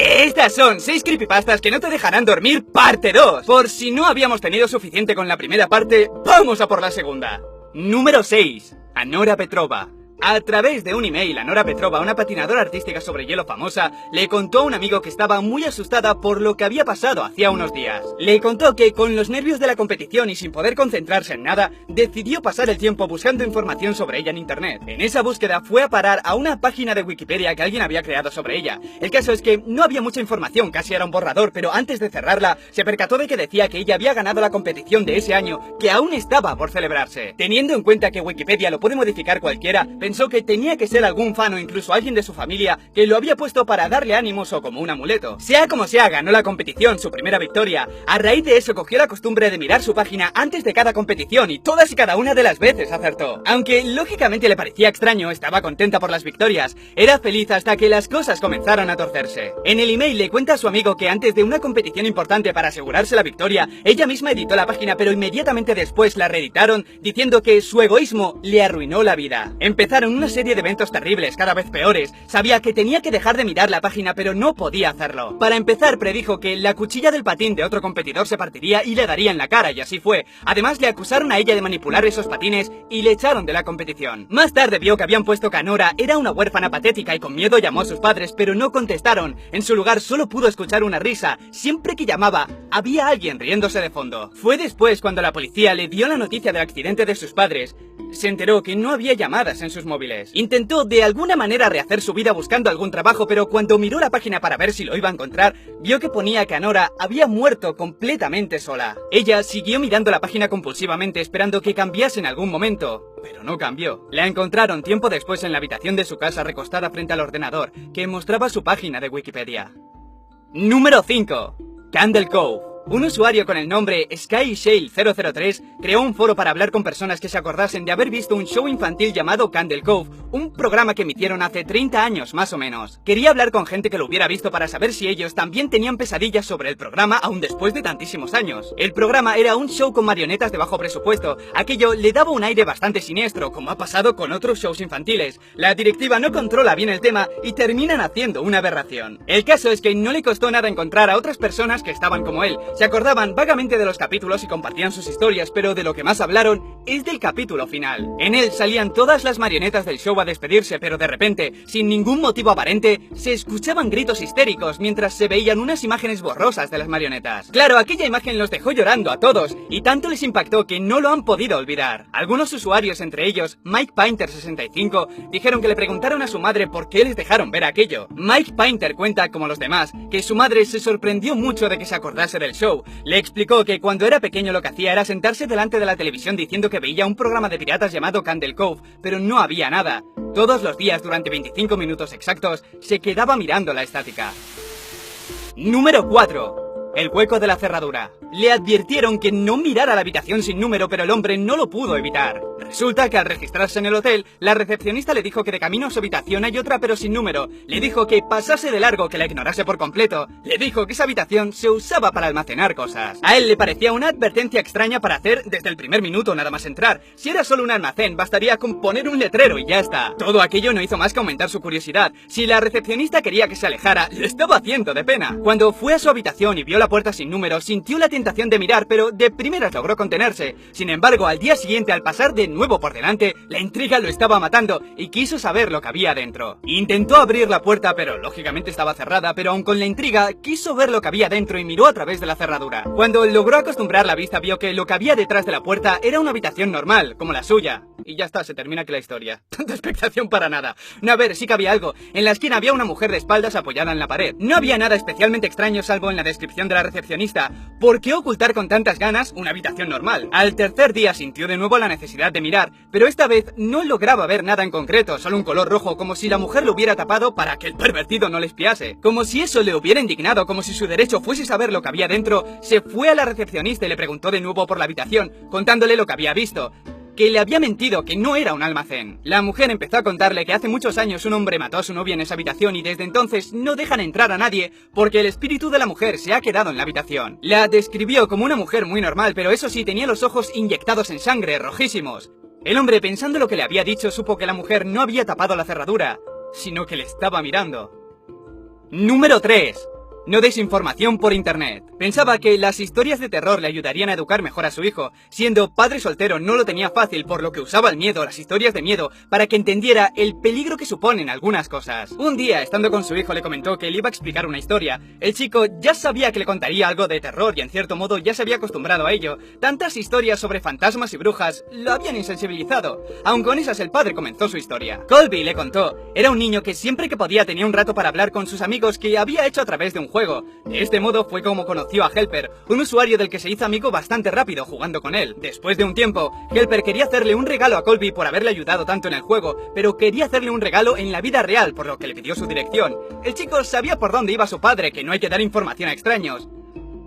Estas son 6 creepypastas que no te dejarán dormir, parte 2. Por si no habíamos tenido suficiente con la primera parte, vamos a por la segunda. Número 6. Anora Petrova. A través de un email, Anora Petrova, una patinadora artística sobre hielo famosa, le contó a un amigo que estaba muy asustada por lo que había pasado hacía unos días. Le contó que, con los nervios de la competición y sin poder concentrarse en nada, decidió pasar el tiempo buscando información sobre ella en internet. En esa búsqueda fue a parar a una página de Wikipedia que alguien había creado sobre ella. El caso es que no había mucha información, casi era un borrador, pero antes de cerrarla, se percató de que decía que ella había ganado la competición de ese año, que aún estaba por celebrarse. Teniendo en cuenta que Wikipedia lo puede modificar cualquiera, pensó que tenía que ser algún fan o incluso alguien de su familia que lo había puesto para darle ánimos o como un amuleto. Sea como sea, ganó la competición, su primera victoria. A raíz de eso cogió la costumbre de mirar su página antes de cada competición y todas y cada una de las veces acertó. Aunque lógicamente le parecía extraño, estaba contenta por las victorias. Era feliz hasta que las cosas comenzaron a torcerse. En el email le cuenta a su amigo que antes de una competición importante para asegurarse la victoria, ella misma editó la página, pero inmediatamente después la reeditaron diciendo que su egoísmo le arruinó la vida. Empezaron una serie de eventos terribles, cada vez peores. Sabía que tenía que dejar de mirar la página, pero no podía hacerlo. Para empezar, predijo que la cuchilla del patín de otro competidor se partiría y le daría en la cara, y así fue. Además, le acusaron a ella de manipular esos patines y le echaron de la competición. Más tarde vio que habían puesto que Anora era una huérfana patética y con miedo llamó a sus padres, pero no contestaron. En su lugar solo pudo escuchar una risa. Siempre que llamaba, había alguien riéndose de fondo. Fue después cuando la policía le dio la noticia del accidente de sus padres. Se enteró que no había llamadas en sus móviles. Intentó de alguna manera rehacer su vida buscando algún trabajo, pero cuando miró la página para ver si lo iba a encontrar, vio que ponía que Anora había muerto completamente sola. Ella siguió mirando la página compulsivamente esperando que cambiase en algún momento, pero no cambió. La encontraron tiempo después en la habitación de su casa recostada frente al ordenador, que mostraba su página de Wikipedia. Número 5. Candle Cove. Un usuario con el nombre SkyShale003 creó un foro para hablar con personas que se acordasen de haber visto un show infantil llamado Candle Cove, un programa que emitieron hace 30 años más o menos. Quería hablar con gente que lo hubiera visto para saber si ellos también tenían pesadillas sobre el programa aún después de tantísimos años. El programa era un show con marionetas de bajo presupuesto. Aquello le daba un aire bastante siniestro, como ha pasado con otros shows infantiles. La directiva no controla bien el tema y terminan haciendo una aberración. El caso es que no le costó nada encontrar a otras personas que estaban como él. Se acordaban vagamente de los capítulos y compartían sus historias, pero de lo que más hablaron es del capítulo final. En él salían todas las marionetas del show a despedirse, pero de repente, sin ningún motivo aparente, se escuchaban gritos histéricos mientras se veían unas imágenes borrosas de las marionetas. Claro, aquella imagen los dejó llorando a todos, y tanto les impactó que no lo han podido olvidar. Algunos usuarios, entre ellos Mike Painter65, dijeron que le preguntaron a su madre por qué les dejaron ver aquello. Mike Painter cuenta, como los demás, que su madre se sorprendió mucho de que se acordase del show. Le explicó que cuando era pequeño lo que hacía era sentarse delante de la televisión diciendo que veía un programa de piratas llamado Candle Cove, pero no había nada. Todos los días durante 25 minutos exactos se quedaba mirando la estática. Número 4. El hueco de la cerradura. Le advirtieron que no mirara la habitación sin número, pero el hombre no lo pudo evitar. Resulta que al registrarse en el hotel, la recepcionista le dijo que de camino a su habitación hay otra pero sin número. Le dijo que pasase de largo, que la ignorase por completo. Le dijo que esa habitación se usaba para almacenar cosas. A él le parecía una advertencia extraña para hacer desde el primer minuto nada más entrar. Si era solo un almacén, bastaría con poner un letrero y ya está. Todo aquello no hizo más que aumentar su curiosidad. Si la recepcionista quería que se alejara, le estaba haciendo de pena. Cuando fue a su habitación y vio la puerta sin número, sintió la tentación de mirar, pero de primeras logró contenerse. Sin embargo, al día siguiente, al pasar de nuevo por delante, la intriga lo estaba matando y quiso saber lo que había dentro. Intentó abrir la puerta, pero lógicamente estaba cerrada, pero aun con la intriga, quiso ver lo que había dentro y miró a través de la cerradura. Cuando logró acostumbrar la vista, vio que lo que había detrás de la puerta era una habitación normal, como la suya. Y ya está, se termina aquí la historia. Tanta expectación para nada. No, a ver, sí que había algo. En la esquina había una mujer de espaldas apoyada en la pared. No había nada especialmente extraño salvo en la descripción de la recepcionista. ¿Por qué ocultar con tantas ganas una habitación normal? Al tercer día sintió de nuevo la necesidad de mirar, pero esta vez no lograba ver nada en concreto, solo un color rojo, como si la mujer lo hubiera tapado para que el pervertido no le espiase. Como si eso le hubiera indignado, como si su derecho fuese saber lo que había dentro, se fue a la recepcionista y le preguntó de nuevo por la habitación, contándole lo que había visto. Que le había mentido, que no era un almacén. La mujer empezó a contarle que hace muchos años un hombre mató a su novia en esa habitación y desde entonces no dejan entrar a nadie porque el espíritu de la mujer se ha quedado en la habitación. La describió como una mujer muy normal, pero eso sí, tenía los ojos inyectados en sangre, rojísimos. El hombre, pensando lo que le había dicho, supo que la mujer no había tapado la cerradura, sino que le estaba mirando. Número 3. No des información por internet. Pensaba que las historias de terror le ayudarían a educar mejor a su hijo. Siendo padre soltero no lo tenía fácil, por lo que usaba el miedo, las historias de miedo, para que entendiera el peligro que suponen algunas cosas. Un día, estando con su hijo, le comentó que le iba a explicar una historia. El chico ya sabía que le contaría algo de terror y en cierto modo ya se había acostumbrado a ello. Tantas historias sobre fantasmas y brujas lo habían insensibilizado. Aun con esas, el padre comenzó su historia. Colby le contó, era un niño que siempre que podía tenía un rato para hablar con sus amigos que había hecho a través de un juego. De este modo fue como conoció a Helper, un usuario del que se hizo amigo bastante rápido jugando con él. Después de un tiempo, Helper quería hacerle un regalo a Colby por haberle ayudado tanto en el juego, pero quería hacerle un regalo en la vida real, por lo que le pidió su dirección. El chico sabía por dónde iba su padre, que no hay que dar información a extraños.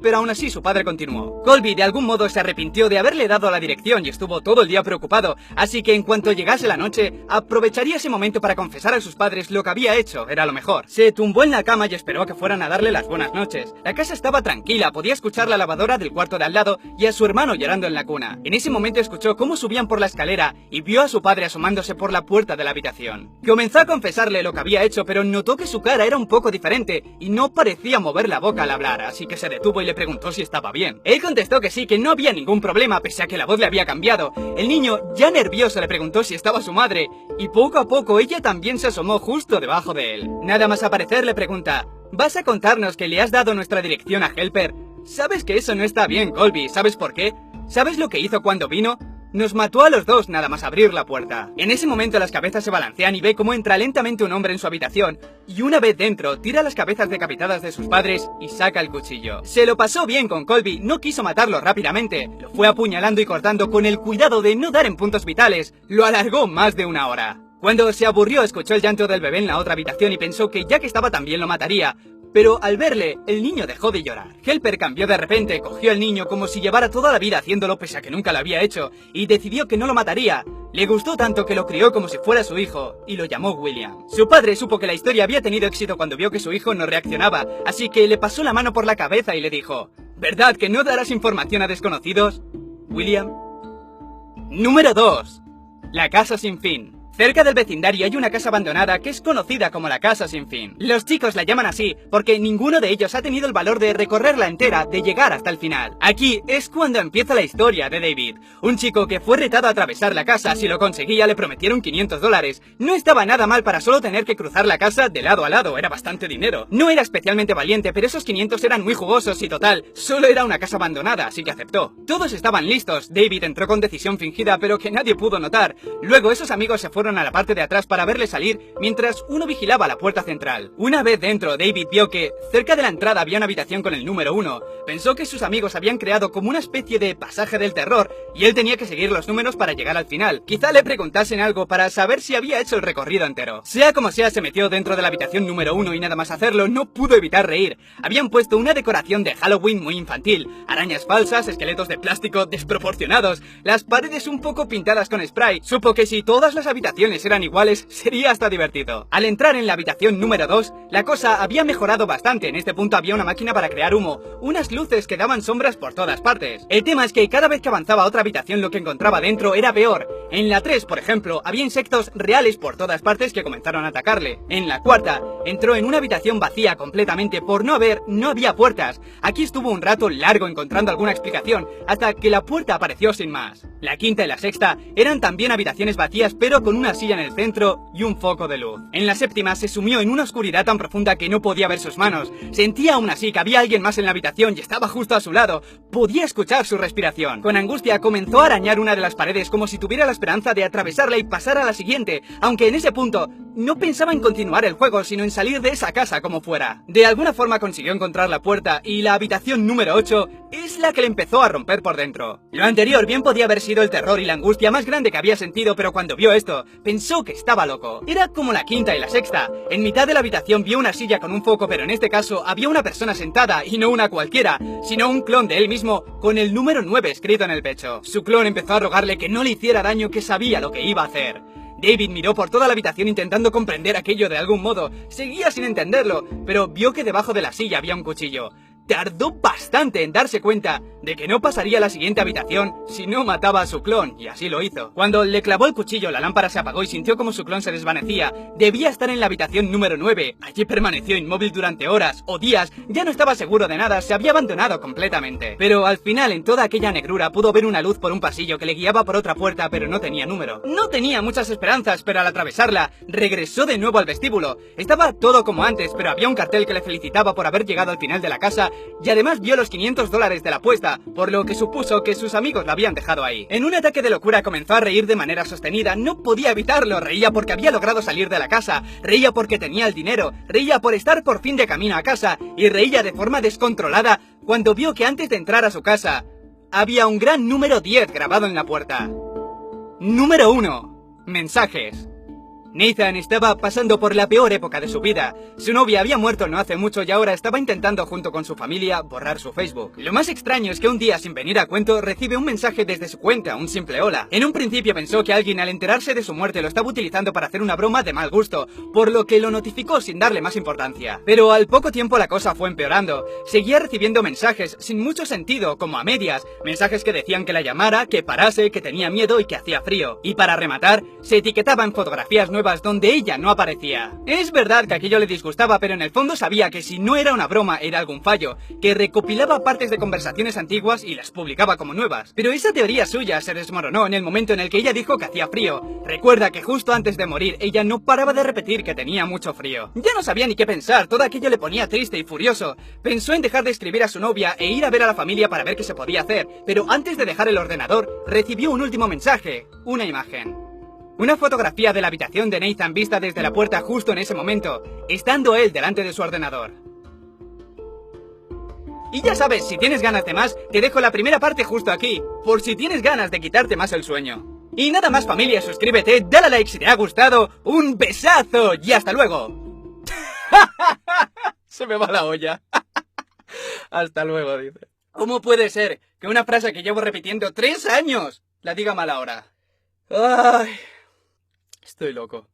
Pero aún así su padre continuó. Colby de algún modo se arrepintió de haberle dado la dirección y estuvo todo el día preocupado, así que en cuanto llegase la noche, aprovecharía ese momento para confesar a sus padres lo que había hecho, era lo mejor. Se tumbó en la cama y esperó a que fueran a darle las buenas noches. La casa estaba tranquila, podía escuchar la lavadora del cuarto de al lado y a su hermano llorando en la cuna. En ese momento escuchó cómo subían por la escalera y vio a su padre asomándose por la puerta de la habitación. Comenzó a confesarle lo que había hecho, pero notó que su cara era un poco diferente y no parecía mover la boca al hablar, así que se detuvo y le preguntó si estaba bien. Él contestó que sí, que no había ningún problema pese a que la voz le había cambiado. El niño, ya nervioso, le preguntó si estaba su madre y poco a poco ella también se asomó justo debajo de él. Nada más aparecer le pregunta, ¿vas a contarnos que le has dado nuestra dirección a Helper? Sabes que eso no está bien, Colby, ¿sabes por qué? ¿Sabes lo que hizo cuando vino? Nos mató a los dos nada más abrir la puerta. En ese momento las cabezas se balancean y ve cómo entra lentamente un hombre en su habitación y una vez dentro tira las cabezas decapitadas de sus padres y saca el cuchillo. Se lo pasó bien con Colby, no quiso matarlo rápidamente, lo fue apuñalando y cortando con el cuidado de no dar en puntos vitales, lo alargó más de una hora. Cuando se aburrió escuchó el llanto del bebé en la otra habitación y pensó que ya que estaba también lo mataría. Pero al verle, el niño dejó de llorar. Helper cambió de repente, cogió al niño como si llevara toda la vida haciéndolo pese a que nunca lo había hecho, y decidió que no lo mataría. Le gustó tanto que lo crió como si fuera su hijo, y lo llamó William. Su padre supo que la historia había tenido éxito cuando vio que su hijo no reaccionaba, así que le pasó la mano por la cabeza y le dijo, ¿verdad que no darás información a desconocidos, William? Número 2. La casa sin fin. Cerca del vecindario hay una casa abandonada que es conocida como la casa sin fin. Los chicos la llaman así porque ninguno de ellos ha tenido el valor de recorrerla entera, de llegar hasta el final. Aquí es cuando empieza la historia de David, un chico que fue retado a atravesar la casa. Si lo conseguía le prometieron $500. No estaba nada mal para solo tener que cruzar la casa de lado a lado, era bastante dinero. No era especialmente valiente, pero esos 500 eran muy jugosos y total, solo era una casa abandonada, así que aceptó. Todos estaban listos, David entró con decisión fingida pero que nadie pudo notar. Luego esos amigos se fueron a la parte de atrás para verle salir mientras uno vigilaba la puerta central. Una vez dentro, David vio que cerca de la entrada había una habitación con el número 1. Pensó que sus amigos habían creado como una especie de pasaje del terror y él tenía que seguir los números para llegar al final. Quizá le preguntasen algo para saber si había hecho el recorrido entero. Sea como sea, se metió dentro de la habitación número 1 y nada más hacerlo no pudo evitar reír. Habían puesto una decoración de Halloween muy infantil, arañas falsas, esqueletos de plástico desproporcionados, las paredes un poco pintadas con spray. Supo que si todas las habitaciones eran iguales, sería hasta divertido. Al entrar en la habitación número 2, la cosa había mejorado bastante. En este punto había una máquina para crear humo, unas luces que daban sombras por todas partes. El tema es que cada vez que avanzaba a otra habitación lo que encontraba dentro era peor. En la 3, por ejemplo, había insectos reales por todas partes que comenzaron a atacarle. En la 4, entró en una habitación vacía completamente por no había puertas. Aquí estuvo un rato largo encontrando alguna explicación, hasta que la puerta apareció sin más. La 5 y la 6 eran también habitaciones vacías pero con una silla en el centro y un foco de luz. En la 7 se sumió en una oscuridad tan profunda que no podía ver sus manos. Sentía aún así que había alguien más en la habitación y estaba justo a su lado. Podía escuchar su respiración. Con angustia comenzó a arañar una de las paredes como si tuviera la esperanza de atravesarla y pasar a la siguiente, aunque en ese punto no pensaba en continuar el juego sino en salir de esa casa como fuera. De alguna forma consiguió encontrar la puerta y la habitación número 8 es la que le empezó a romper por dentro. Lo anterior bien podía haber sido el terror y la angustia más grande que había sentido, pero cuando vio esto, pensó que estaba loco. Era como la 5 y la 6. En mitad de la habitación vio una silla con un foco, pero en este caso había una persona sentada y no una cualquiera, sino un clon de él mismo con el número 9 escrito en el pecho. Su clon empezó a rogarle que no le hiciera daño, que sabía lo que iba a hacer. David miró por toda la habitación intentando comprender aquello de algún modo. Seguía sin entenderlo, pero vio que debajo de la silla había un cuchillo. tardó bastante en darse cuenta de que no pasaría a la siguiente habitación si no mataba a su clon, y así lo hizo. Cuando le clavó el cuchillo, la lámpara se apagó y sintió como su clon se desvanecía. Debía estar en la habitación número 9. Allí permaneció inmóvil durante horas o días, ya no estaba seguro de nada, se había abandonado completamente. Pero al final, en toda aquella negrura, pudo ver una luz por un pasillo que le guiaba por otra puerta, pero no tenía número. No tenía muchas esperanzas, pero al atravesarla, regresó de nuevo al vestíbulo. Estaba todo como antes, pero había un cartel que le felicitaba por haber llegado al final de la casa, y además vio los $500 de la apuesta, por lo que supuso que sus amigos la habían dejado ahí. En un ataque de locura comenzó a reír de manera sostenida, no podía evitarlo, reía porque había logrado salir de la casa, reía porque tenía el dinero, reía por estar por fin de camino a casa, y reía de forma descontrolada cuando vio que antes de entrar a su casa, había un gran número 10 grabado en la puerta. Número 1. Mensajes. Nathan estaba pasando por la peor época de su vida. Su novia había muerto no hace mucho y ahora estaba intentando junto con su familia borrar su Facebook. Lo más extraño es que un día, sin venir a cuento, recibe un mensaje desde su cuenta, un simple hola. En un principio pensó que alguien al enterarse de su muerte lo estaba utilizando para hacer una broma de mal gusto, por lo que lo notificó sin darle más importancia. Pero al poco tiempo la cosa fue empeorando. Seguía recibiendo mensajes sin mucho sentido, como a medias, mensajes que decían que la llamara, que parase, que tenía miedo y que hacía frío. Y para rematar, se etiquetaba en fotografías nuevas donde ella no aparecía. Es verdad que aquello le disgustaba, pero en el fondo sabía que si no era una broma era algún fallo, que recopilaba partes de conversaciones antiguas y las publicaba como nuevas. Pero esa teoría suya se desmoronó en el momento en el que ella dijo que hacía frío. Recuerda que justo antes de morir ella no paraba de repetir que tenía mucho frío. Ya no sabía ni qué pensar, todo aquello le ponía triste y furioso. Pensó en dejar de escribir a su novia e ir a ver a la familia para ver qué se podía hacer, pero antes de dejar el ordenador recibió un último mensaje, una imagen. Una fotografía de la habitación de Nathan vista desde la puerta justo en ese momento, estando él delante de su ordenador. Y ya sabes, si tienes ganas de más, te dejo la primera parte justo aquí, por si tienes ganas de quitarte más el sueño. Y nada más, familia, suscríbete, dale a like si te ha gustado, un besazo y hasta luego. Se me va la olla. Hasta luego, dice. ¿Cómo puede ser que una frase que llevo repitiendo 3 años la diga mal ahora? Ay... Estoy loco.